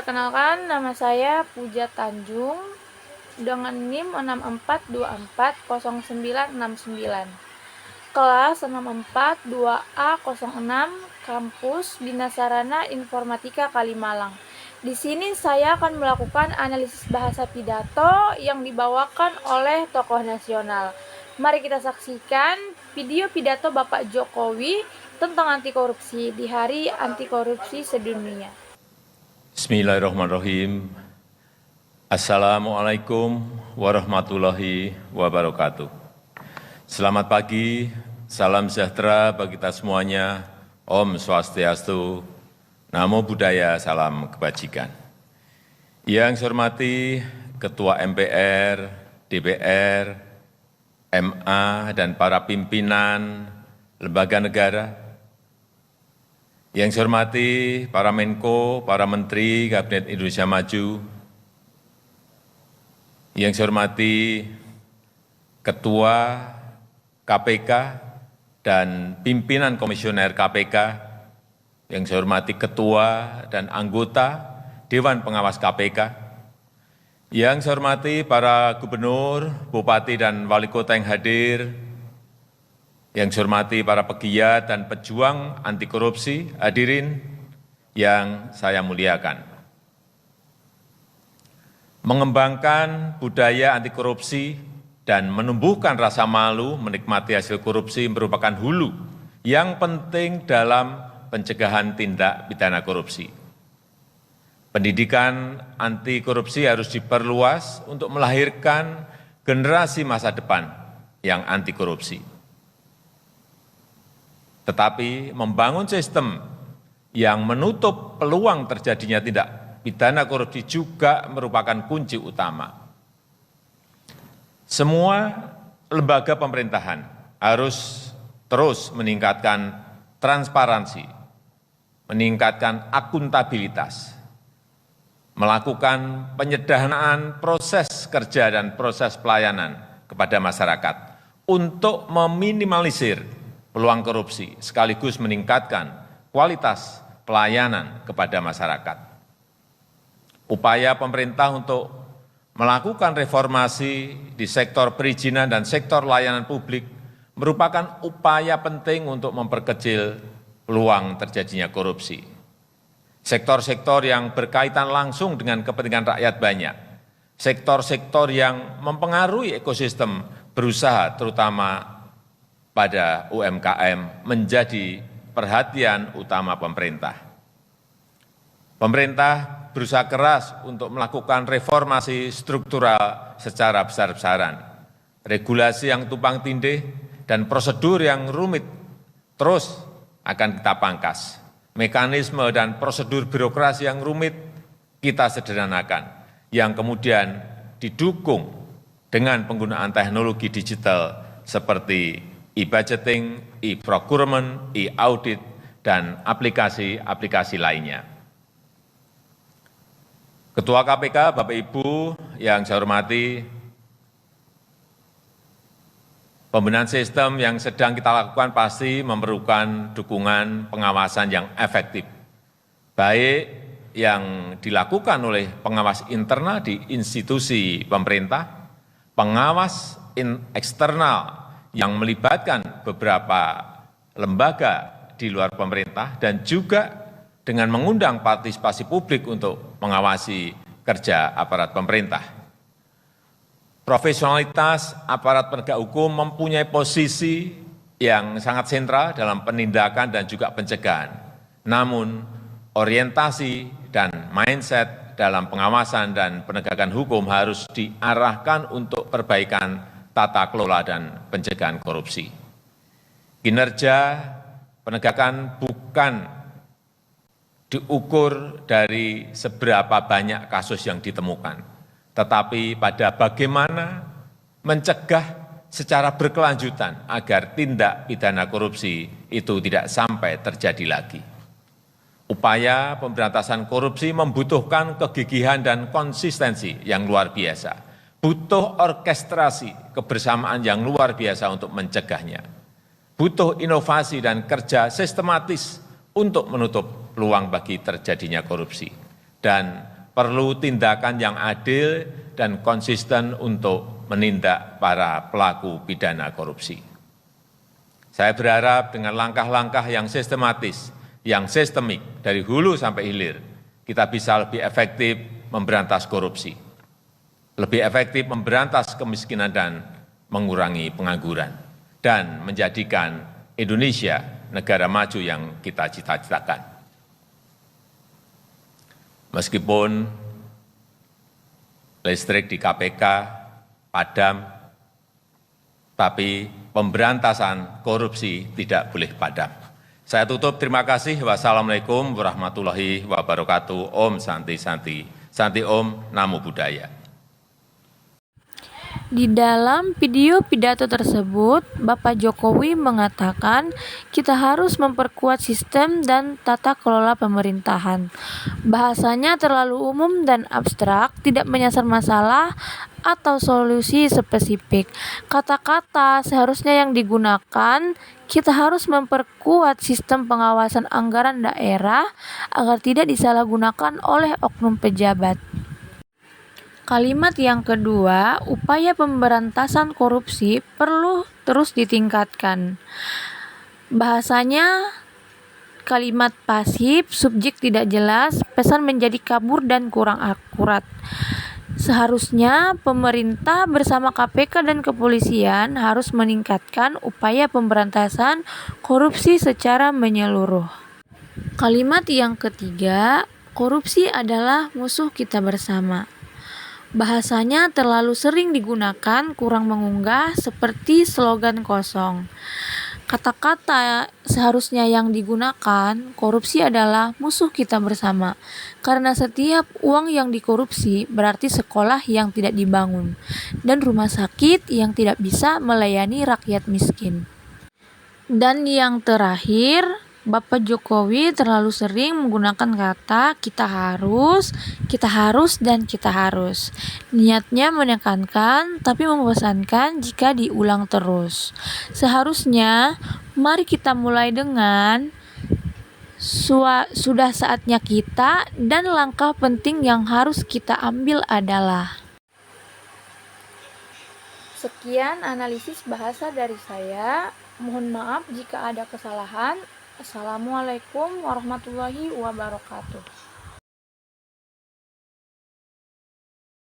Perkenalkan, nama saya Puja Tanjung dengan NIM 64240969. Kelas 64 2A06 Kampus Bina Sarana Informatika Kalimalang. Di sini saya akan melakukan analisis bahasa pidato yang dibawakan oleh tokoh nasional. Mari kita saksikan video pidato Bapak Jokowi tentang anti korupsi di Hari Anti Korupsi Sedunia. Bismillahirrahmanirrahim. Assalamualaikum warahmatullahi wabarakatuh. Selamat pagi, salam sejahtera bagi kita semuanya. Om Swastiastu, Namo Buddhaya, salam kebajikan. Yang saya hormati Ketua MPR, DPR, MA, dan para pimpinan lembaga negara. Yang saya hormati para Menko, para Menteri Kabinet Indonesia Maju. Yang saya hormati Ketua KPK dan pimpinan komisioner KPK. Yang saya hormati Ketua dan anggota Dewan Pengawas KPK. Yang saya hormati para gubernur, bupati, dan wali kota yang hadir. Yang saya hormati para pegiat dan pejuang anti korupsi, hadirin yang saya muliakan. Mengembangkan budaya anti korupsi dan menumbuhkan rasa malu menikmati hasil korupsi merupakan hulu yang penting dalam pencegahan tindak pidana korupsi. Pendidikan anti korupsi harus diperluas untuk melahirkan generasi masa depan yang anti korupsi. Tetapi membangun sistem yang menutup peluang terjadinya tindak pidana korupsi juga merupakan kunci utama. Semua lembaga pemerintahan harus terus meningkatkan transparansi, meningkatkan akuntabilitas, melakukan penyederhanaan proses kerja dan proses pelayanan kepada masyarakat untuk meminimalisir peluang korupsi, sekaligus meningkatkan kualitas pelayanan kepada masyarakat. Upaya pemerintah untuk melakukan reformasi di sektor perizinan dan sektor layanan publik merupakan upaya penting untuk memperkecil peluang terjadinya korupsi. Sektor-sektor yang berkaitan langsung dengan kepentingan rakyat banyak, sektor-sektor yang mempengaruhi ekosistem berusaha terutama pada UMKM menjadi perhatian utama pemerintah. Pemerintah berusaha keras untuk melakukan reformasi struktural secara besar-besaran. Regulasi yang tumpang tindih dan prosedur yang rumit terus akan kita pangkas. Mekanisme dan prosedur birokrasi yang rumit kita sederhanakan, yang kemudian didukung dengan penggunaan teknologi digital seperti e-budgeting, e-procurement, e-audit, dan aplikasi-aplikasi lainnya. Ketua KPK, Bapak Ibu yang saya hormati, pembenahan sistem yang sedang kita lakukan pasti memerlukan dukungan pengawasan yang efektif, baik yang dilakukan oleh pengawas internal di institusi pemerintah, pengawas eksternal yang melibatkan beberapa lembaga di luar pemerintah, dan juga dengan mengundang partisipasi publik untuk mengawasi kerja aparat pemerintah. Profesionalitas aparat penegak hukum mempunyai posisi yang sangat sentral dalam penindakan dan juga pencegahan. Namun, orientasi dan mindset dalam pengawasan dan penegakan hukum harus diarahkan untuk perbaikan tata kelola dan pencegahan korupsi. Kinerja penegakan bukan diukur dari seberapa banyak kasus yang ditemukan, tetapi pada bagaimana mencegah secara berkelanjutan agar tindak pidana korupsi itu tidak sampai terjadi lagi. Upaya pemberantasan korupsi membutuhkan kegigihan dan konsistensi yang luar biasa. Butuh orkestrasi kebersamaan yang luar biasa untuk mencegahnya. Butuh inovasi dan kerja sistematis untuk menutup peluang bagi terjadinya korupsi. Dan perlu tindakan yang adil dan konsisten untuk menindak para pelaku pidana korupsi. Saya berharap dengan langkah-langkah yang sistematis, yang sistemik dari hulu sampai hilir, kita bisa lebih efektif memberantas korupsi, lebih efektif memberantas kemiskinan dan mengurangi pengangguran, dan menjadikan Indonesia negara maju yang kita cita-citakan. Meskipun listrik di KPK padam, tapi pemberantasan korupsi tidak boleh padam. Saya tutup, terima kasih. Wassalamualaikum warahmatullahi wabarakatuh. Om Santi Santi, Santi Om, Namo Buddhaya. Di dalam video pidato tersebut, Bapak Jokowi mengatakan kita harus memperkuat sistem dan tata kelola pemerintahan. Bahasanya terlalu umum dan abstrak, tidak menyasar masalah atau solusi spesifik. Kata-kata seharusnya yang digunakan, kita harus memperkuat sistem pengawasan anggaran daerah agar tidak disalahgunakan oleh oknum pejabat. Kalimat yang kedua, upaya pemberantasan korupsi perlu terus ditingkatkan. Bahasanya kalimat pasif, subjek tidak jelas, pesan menjadi kabur dan kurang akurat. Seharusnya pemerintah bersama KPK dan kepolisian harus meningkatkan upaya pemberantasan korupsi secara menyeluruh. Kalimat yang ketiga, korupsi adalah musuh kita bersama. Bahasanya terlalu sering digunakan, kurang mengunggah, seperti slogan kosong. Kata-kata seharusnya yang digunakan, korupsi adalah musuh kita bersama. Karena setiap uang yang dikorupsi berarti sekolah yang tidak dibangun, dan rumah sakit yang tidak bisa melayani rakyat miskin. Dan yang terakhir, Bapak Jokowi terlalu sering menggunakan kata kita harus, dan kita harus. Niatnya menekankan, tapi membosankan jika diulang terus. Seharusnya, mari kita mulai dengan sudah saatnya kita, dan langkah penting yang harus kita ambil adalah. Sekian analisis bahasa dari saya. Mohon maaf jika ada kesalahan. Assalamualaikum warahmatullahi wabarakatuh.